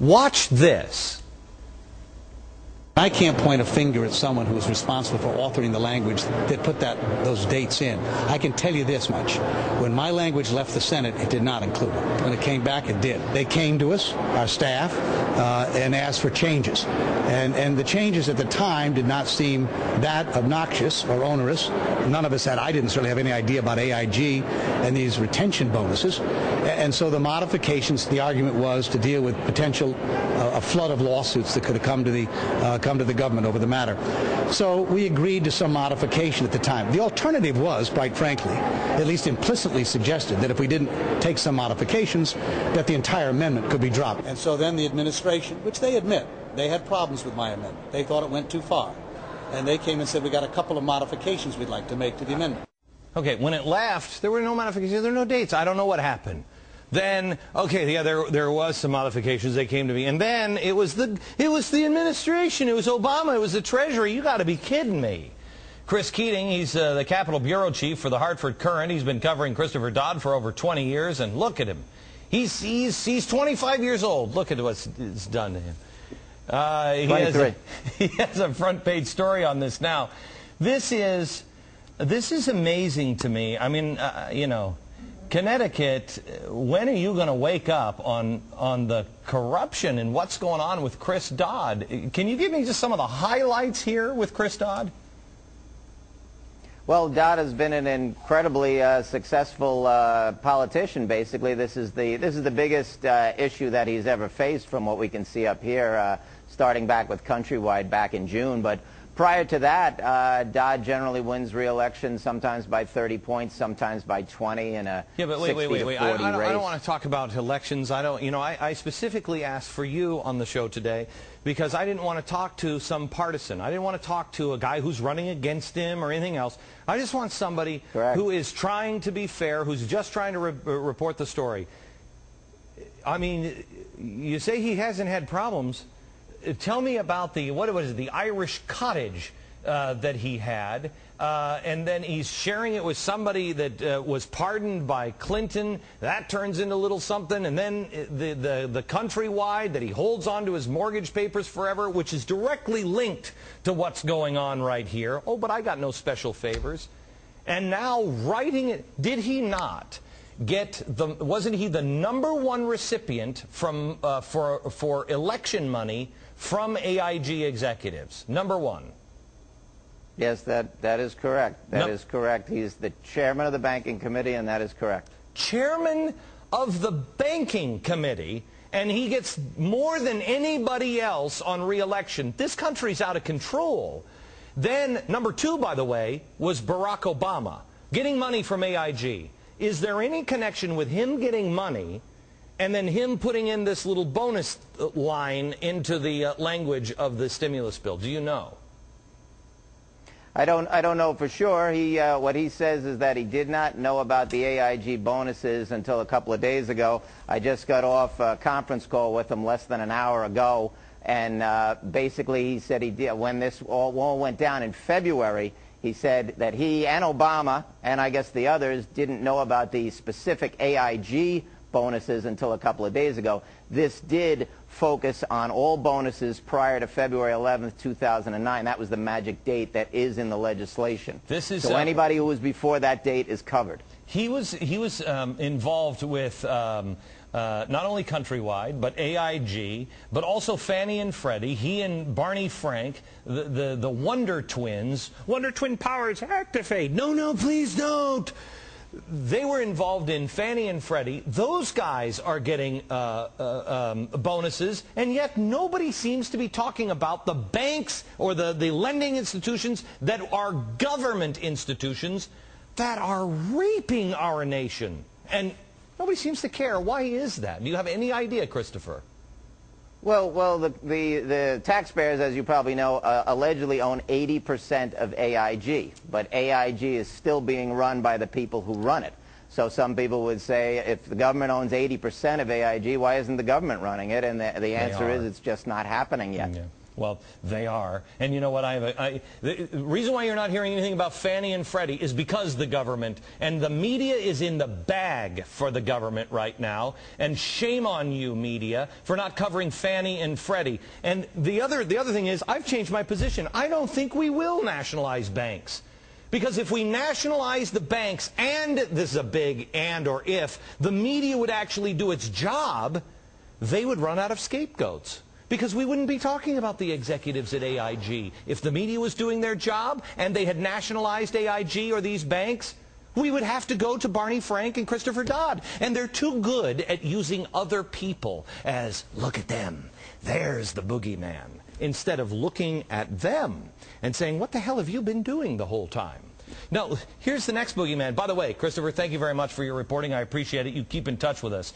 Watch this. I can't point a finger at someone who was responsible for authoring the language that put those dates in. I can tell you this much. When my language left the Senate, it did not include it. When it came back, it did. They came to us, our staff, and asked for changes. And the changes at the time did not seem that obnoxious or onerous. None of us had, I didn't certainly have any idea about AIG and these retention bonuses. And so the modifications, the argument was to deal with potential a flood of lawsuits that could have come to the government over the matter. So we agreed to some modification at the time. The alternative was, quite frankly, at least implicitly suggested that if we didn't take some modifications, that the entire amendment could be dropped. And so then the administration, which they admit, they had problems with my amendment. They thought it went too far. And they came and said, we got a couple of modifications we'd like to make to the amendment. Okay, when it left, there were no modifications, there were no dates. I don't know what happened. Then, okay, yeah, there was some modifications. They came to me, and then it was the administration. It was Obama. It was the Treasury. You got to be kidding me. Chris Keating, he's the Capitol Bureau Chief for the Hartford Courant. He's been covering Christopher Dodd for over 20 years, and look at him. He's 25 years old. Look at what's done to him. He has a front page story on this now. This is amazing to me. I mean, you know, Connecticut, when are you going to wake up on the corruption and what's going on with Chris Dodd? Can you give me just some of the highlights here with Chris Dodd? Well, Dodd has been an incredibly successful politician. Basically, this is the biggest issue that he's ever faced, from what we can see up here, starting back with Countrywide back in June. But prior to that, Dodd generally wins re-election, sometimes by 30 points, sometimes by 20 in a 60 to 40 race. I don't want to talk about elections. I specifically asked for you on the show today because I didn't want to talk to some partisan. I didn't want to talk to a guy who's running against him or anything else. I just want somebody who is trying to be fair, who's just trying to report the story. I mean, you say he hasn't had problems. Tell me about the, what was it, the Irish cottage that he had, and then he's sharing it with somebody that was pardoned by Clinton. That turns into a little something, and then the Countrywide that he holds on to his mortgage papers forever, which is directly linked to what's going on right here. Oh, but I got no special favors. And now writing it, did he not get wasn't he the #1 recipient from for election money from AIG executives? #1. Yes, that is correct. That is correct. He's the chairman of the banking committee, and that is correct. Chairman of the banking committee, and he gets more than anybody else on re-election. This country's out of control. Then #2, by the way, was Barack Obama getting money from AIG. Is there any connection with him getting money and then him putting in this little bonus line into the language of the stimulus bill? Do you know? I don't know for sure. What he says is that he did not know about the AIG bonuses until a couple of days ago. I just got off a conference call with him less than an hour ago, and basically he said he did, when this all went down in February, he said that he and Obama, and I guess the others, didn't know about the specific AIG bonuses until a couple of days ago. This did focus on all bonuses prior to February 11th, 2009. That was the magic date that is in the legislation. So anybody who was before that date is covered. He was involved with not only Countrywide, but AIG, but also Fannie and Freddie. He and Barney Frank, the Wonder Twins. Wonder Twin powers activate. No, no, please don't. They were involved in Fannie and Freddie. Those guys are getting bonuses, and yet nobody seems to be talking about the banks or the lending institutions that are government institutions that are raping our nation. And nobody seems to care. Why is that? Do you have any idea, Christopher? Well, the taxpayers, as you probably know, allegedly own 80% of AIG, but AIG is still being run by the people who run it. So some people would say, if the government owns 80% of AIG, why isn't the government running it? And the answer is it's just not happening yet. Yeah. Well, they are. And you know what? The reason why you're not hearing anything about Fannie and Freddie is because the government and the media is in the bag for the government right now. And shame on you, media, for not covering Fannie and Freddie. And the other thing is, I've changed my position. I don't think we will nationalize banks. Because if we nationalize the banks, and this is a big and or if, the media would actually do its job, they would run out of scapegoats. Because we wouldn't be talking about the executives at AIG. If the media was doing their job and they had nationalized AIG or these banks, we would have to go to Barney Frank and Christopher Dodd. And they're too good at using other people as, look at them, there's the boogeyman, instead of looking at them and saying, what the hell have you been doing the whole time? Now, here's the next boogeyman. By the way, Christopher, thank you very much for your reporting. I appreciate it. You keep in touch with us.